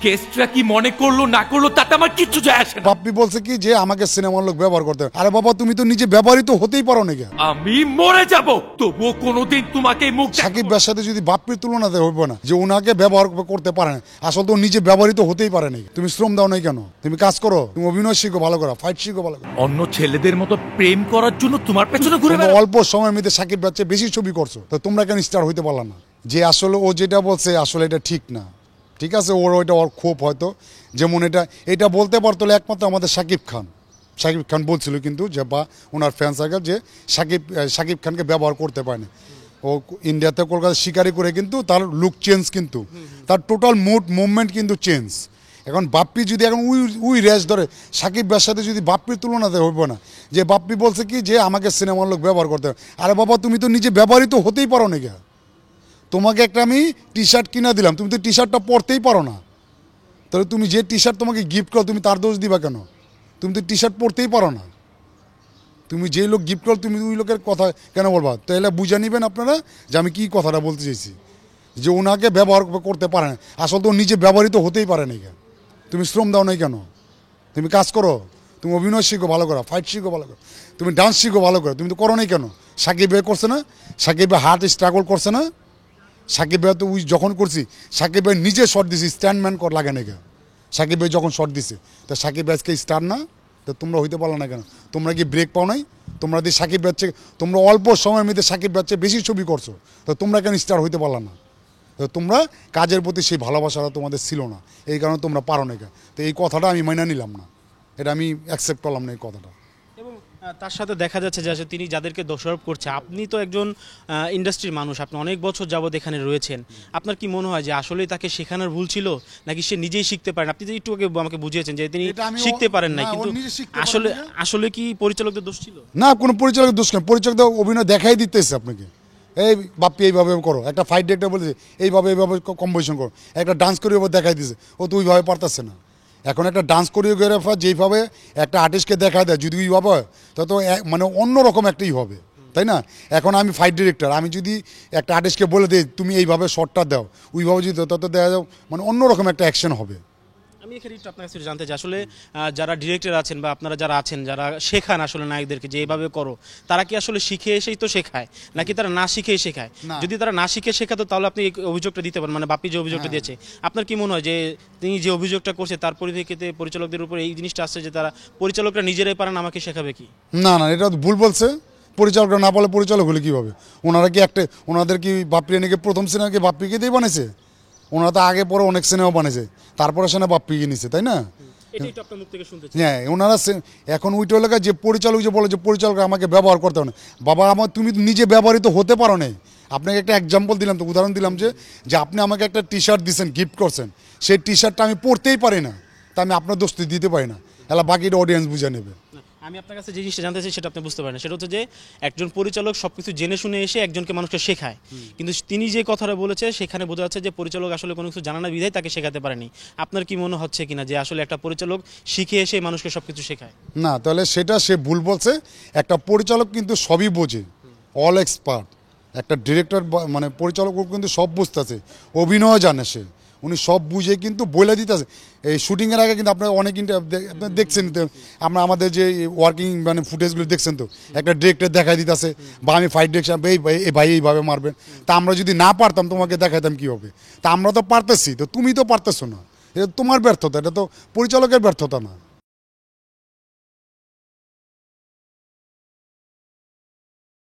কেসটা কি মনে করলো না করলো তাতে আমার কিচ্ছু যায় আসে না। বাপ্পি বলছে কি যে আমাকে সিনেমার লোক ব্যবহার করতে হবে। আরে বাবা তুমি তো নিজে ব্যবহৃত হতেই পারো নাকি? আমি মরে যাব তবুও কোনোদিন তোমাকে মুখ সাকিব ভাইয়ের সাথে যদি বাপ্পির তুলনাতে হবে না যে ওনাকে ব্যবহার করতে পারে না, আসলে তো নিজে ব্যবহৃত হতেই পারে নাকি? তুমি শ্রম দাও নাই কেন? তুমি কাজ করো, তুমি অভিনয় শিখো ভালো করো, ফাইট শিখো ভালো করো। অন্য ছেলেদের মতো প্রেম করার জন্য তোমার পেছনে ঘুরে তোমরা অল্প সময়ের মধ্যে সাকিব ভাইয়ের চেয়ে বেশি ছবি করছো, তো তোমরা কেন স্টার হইতে পারলা না? যে আসলে ও যেটা বলছে আসলে এটা ঠিক না, ঠিক আছে ওর ক্ষোভ হয়তো, যেমন এটা বলতে পারতো একমাত্র আমাদের সাকিব খান বলছিল কিন্তু যে বা ওনার ফ্যান সার্কেল যে সাকিব খানকে ব্যবহার করতে পারে না। ও ইন্ডিয়াতে কলকাতা শিকারি করে কিন্তু তার লুক চেঞ্জ, কিন্তু তার টোটাল মুভমেন্ট কিন্তু চেঞ্জ। এখন বাপ্পি যদি এখন উই রেস ধরে সাকিব ভাইয়ের সাথে যদি বাপ্পির তুলনাতে হবে না, যে বাপ্পি বলছে কি যে আমাকে সিনেমার লোক ব্যবহার করতে হবে। আরে বাবা তুমি তো নিজে ব্যবহৃত হতেই পারো নাকি? তোমাকে একটা আমি টি শার্ট কিনা দিলাম, তুমি তো টি শার্টটা পরতেই পারো না, তাহলে তুমি যে টি শার্ট তোমাকে গিফট করো তুমি তার দোষ দিবা কেন? তুমি তো টি শার্ট পরতেই পারো না, তুমি যে লোক গিফট করো তুমি ওই লোকের কথা কেন বলবা? তাহলে বুঝে নেবেন আপনারা যে আমি কী কথাটা বলতে চাইছি, যে ওনাকে ব্যবহার করতে পারে না, আসলে তো নিজে ব্যবহৃত হতেই পারে না। তুমি শ্রম দাও নাই কেন? তুমি কাজ করো, তুমি অভিনয় শিখো ভালো করো, ফাইট শিখো ভালো করো, তুমি ডান্স শিখো ভালো করো, তুমি তো করো নাই কেন? সাকিব ভাই করছে না? সাকিব ভাই হার্ট স্ট্রাগল করছে না? সাকিব ভাই তো ওই যখন করছি সাকিব ভাই নিজে শট দিছি, স্ট্যান্ডম্যান লাগে না কেন? সাকিব ভাই যখন শট দিছে তো সাকিব ভাই আজকে স্টার না? তো তোমরা হইতে পারলো না কেন? তোমরা কি ব্রেক পাও নাই? তোমরা যদি সাকিব ভাই তোমরা অল্প সময়ের মধ্যে সাকিব ভাই বেশি ছবি করছো, তো তোমরা কেন স্টার হইতে পারলা না? তো তোমরা কাজের প্রতি সেই ভালোবাসাটা তোমাদের ছিল না, এই কারণে তোমরা পারো না। তো এই কথাটা আমি মাইনা নিলাম না, এটা আমি অ্যাকসেপ্ট করলাম না এই কথাটা। এবং তার সাথে দেখা যাচ্ছে যে তিনি যাদেরকে দোষারোপ করছে, আপনি তো একজন ইন্ডাস্ট্রির মানুষ, আপনি অনেক বছর যাবত এখানে রয়েছেন, আপনার কি মনে হয় যে আসলেই তাকে শেখানোর ভুল ছিল নাকি সে নিজেই শিখতে পারেন? আপনি যে একটু আগে আমাকে বুঝিয়েছেন যে তিনি শিখতে পারেন নাই, কিন্তু আসলে কি পরিচালকদের দোষ ছিল? না, কোনো পরিচালকের দোষ নেই, পরিচালক অভিনয় দেখাই দিতেছে আপনাকে, এই বাপ্পি এইভাবে করো, একটা ফাইট ডিরেক্টর বলেছে এইভাবে কম্পোজিশন করো, একটা ডান্স কোরিওগ্রাফার দেখাই দিয়েছে, ও তো ওইভাবে পারতেছে না। এখন একটা ডান্স কোরিওগ্রাফার যেইভাবে একটা আর্টিস্টকে দেখা দেয় যদি ওইভাবে হয় তত মানে অন্যরকম একটাই হবে, তাই না? এখন আমি ফাইট ডিরেক্টর, আমি যদি একটা আর্টিস্টকে বলে দিই তুমি এইভাবে শটটা দাও, ওইভাবে যদি তত দেওয়া যাও মানে অন্যরকম একটা অ্যাকশন হবে। আমি এখানে একটু আপনার কাছে জানতে চাই, আসলে যারা ডিরেক্টর আছেন বা আপনারা যারা আছেন যারা শেখান আসলে নায়কদেরকে যে এইভাবে করো, তারা কি আসলে শিখে এসেই তো শেখায় নাকি তারা না শিখেই শেখায়? যদি তারা না শিখে শেখাতো তাহলে আপনি এই অভিযোগটা দিতে পারেন, মানে বাপ্পি যে অভিযোগটা দিয়েছে, আপনার কি মনে হয় যে তিনি যে অভিযোগটা করছে তার পরিপ্রেক্ষিতে পরিচালকদের উপর এই জিনিসটা আসছে যে তারা পরিচালকরা নিজেরাই পারেন, আমাকে শেখাবে কি? না না, এটা ভুল বলছে। পরিচালকরা না বলে পরিচালক হলে কীভাবে? ওনারা কি ওনাদের কি বাপ্পি নাকি প্রথম সিনেমাকে বাপ্পিকে দিয়ে বানিয়েছে? ওনারা তো আগে পরে অনেক সিনেমা বানিয়েছে, তারপরে সেনা বাপ্পিকে নিছে, তাই না? হ্যাঁ, ওনারা এখন ওইটা এলাকা যে পরিচালক যে বলে যে পরিচালক আমাকে ব্যবহার করতে হবে না, বাবা আমার তুমি নিজে ব্যবহৃত হতে পারো না। আপনাকে একটা এক্সাম্পল দিলাম, তো উদাহরণ দিলাম যে আপনি আমাকে একটা টি শার্ট দিয়েছেন, গিফট করছেন, সেই টি শার্টটা আমি পরতেই পারি না, তা আমি আপনার দোস্তি দিতে পারি না, এলা বাকিটা অডিয়েন্স বুঝে নেবে। আমি আপনার কাছে যে জিনিসটা জানতে চাই সেটা আপনি বুঝতে পারেন, সেটা হচ্ছে যে একজন পরিচালক সবকিছু জেনে শুনে এসে একজনকে মানুষকে শেখায়, কিন্তু তিনি যে কথাটা বলেছে সেখানে বোঝা যাচ্ছে যে পরিচালক আসলে কোনো কিছু জানা না বিধায় তাকে শেখাতে পারেনি। আপনার কি মনে হচ্ছে কিনা যে আসলে একটা পরিচালক শিখে এসে মানুষকে সবকিছু শেখায়? না, তাহলে সেটা সে ভুল বলছে। একটা পরিচালক কিন্তু সবই বোঝে, অল এক্সপার্ট। একটা ডিরেক্টর মানে পরিচালক কিন্তু সব বুঝতেছে, অভিনয় জানে সে, উনি সব বুঝে কিন্তু বলে দিতেছে। এই শুটিংয়ের আগে কিন্তু আপনারা অনেক আপনারা দেখছেন, আমরা আমাদের যে ওয়ার্কিং মানে ফুটেজগুলো দেখছেন, তো একটা ডিরেক্টর দেখাই দিতেছে বা আমি ফাইট ডিরেকশন এই ভাই এইভাবে মারবেন, তা আমরা যদি না পারতাম তোমাকে দেখাইতাম কী হবে? তা আমরা তো পারতেছি, তো তুমি তো পারতেছো না, এটা তোমার ব্যর্থতা, এটা তো পরিচালকের ব্যর্থতা না।